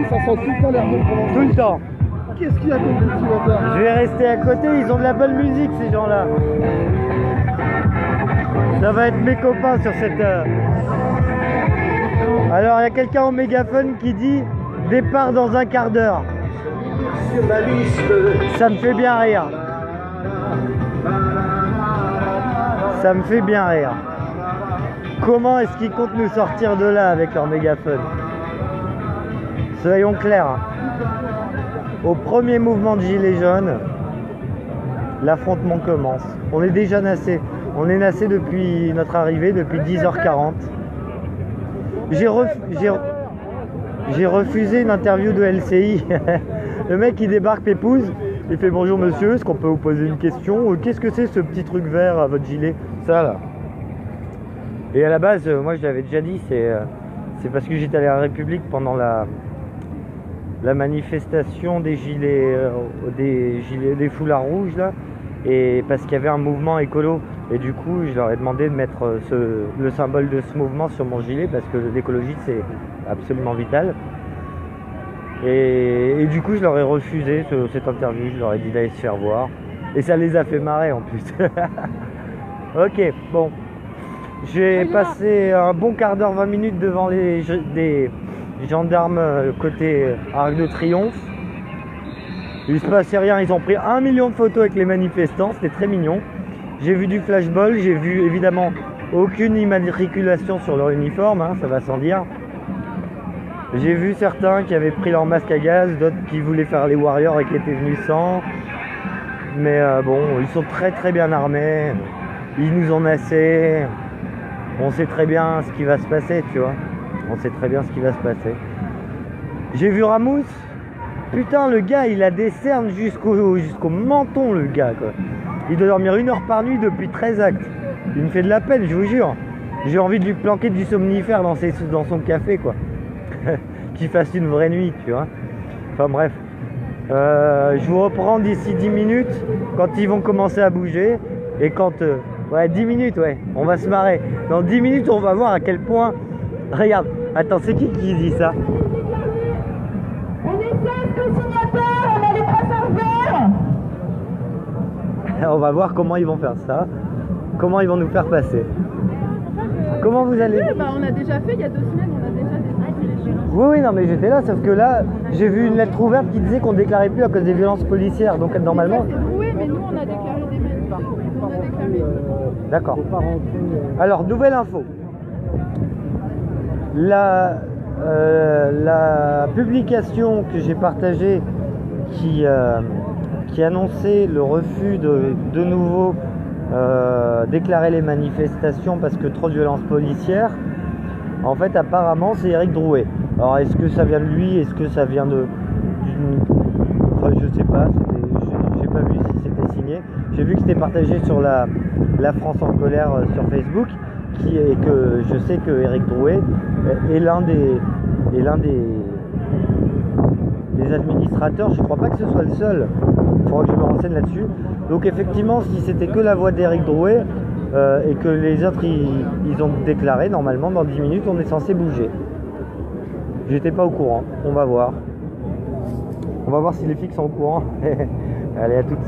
Ça sent tout le temps l'air bon pour Tout le temps. Qu'est-ce qu'il y a comme ventilateur? Je vais rester à côté, ils ont de la bonne musique ces gens-là. Ça va être mes copains sur cette... Alors il y a quelqu'un au mégaphone qui dit départ dans un quart d'heure. Ça me fait bien rire. Ça me fait bien rire. Comment est-ce qu'ils comptent nous sortir de là avec leur mégaphone? Soyons clairs. Au premier mouvement de Gilets jaunes, l'affrontement commence. On est déjà nassé. On est nassé depuis notre arrivée, depuis 10h40. J'ai refusé une interview de LCI. Le mec il débarque pépouze, il fait bonjour monsieur, est-ce qu'on peut vous poser une question? Qu'est-ce que c'est ce petit truc vert à votre gilet? Ça là. Et à la base, moi je l'avais déjà dit, c'est parce que j'étais allé à la République pendant la manifestation des gilets, des foulards rouges là, et parce qu'il y avait un mouvement écolo. Et du coup, je leur ai demandé de mettre le symbole de ce mouvement sur mon gilet parce que l'écologie c'est absolument vital. Et du coup, je leur ai refusé cette interview, je leur ai dit d'aller se faire voir. Et ça les a fait marrer en plus. Ok, bon. J'ai passé un bon quart d'heure, 20 minutes devant des gendarmes côté Arc de Triomphe. Il se passait rien, ils ont pris 1 million de photos avec les manifestants, c'était très mignon. J'ai vu du flashball, j'ai vu évidemment aucune immatriculation sur leur uniforme, hein, ça va sans dire. J'ai vu certains qui avaient pris leur masque à gaz, d'autres qui voulaient faire les warriors et qui étaient venus sans. Mais bon, ils sont très très bien armés, ils nous ont nassés. On sait très bien ce qui va se passer, tu vois. On sait très bien ce qui va se passer. J'ai vu Ramous. Putain, le gars, il a des cernes jusqu'au menton, le gars, quoi. Il doit dormir 1 heure par nuit depuis 13 actes. Il me fait de la peine, je vous jure. J'ai envie de lui planquer du somnifère dans son café, quoi. Qu'il fasse une vraie nuit, tu vois. Enfin bref. Je vous reprends d'ici 10 minutes, quand ils vont commencer à bouger. Et quand... ouais, 10 minutes, ouais. On va se marrer. Dans 10 minutes, on va voir à quel point... Regarde. Attends, c'est qui dit ça? On est 16 co-signataires, on a les brassards verts. On va voir comment ils vont faire ça. Comment ils vont nous faire passer. Comment vous allez? Bah, on a déjà fait il y a 2 semaines, on a déjà des... Oui, non, mais j'étais là, sauf que là, j'ai vu une lettre ouverte qui disait qu'on déclarait plus à cause des violences policières. Donc normalement... Oui, mais nous, on a déclaré des mails. On a déclaré. D'accord. Alors, nouvelle info. La publication que j'ai partagée qui annonçait le refus de nouveau déclarer les manifestations parce que trop de violences policières, en fait apparemment c'est Éric Drouet. Alors est-ce que ça vient de lui, est-ce que ça vient enfin je sais pas, j'ai pas vu si c'était signé. J'ai vu que c'était partagé sur la France en colère sur Facebook, et que je sais que Éric Drouet est l'un des administrateurs. Je crois pas que ce soit le seul. Il faudra que je me renseigne là-dessus. Donc effectivement, si c'était que la voix d'Éric Drouet et que les autres ils ont déclaré, normalement dans 10 minutes on est censé bouger. J'étais pas au courant. On va voir. On va voir si les flics sont au courant. Allez, à toutes.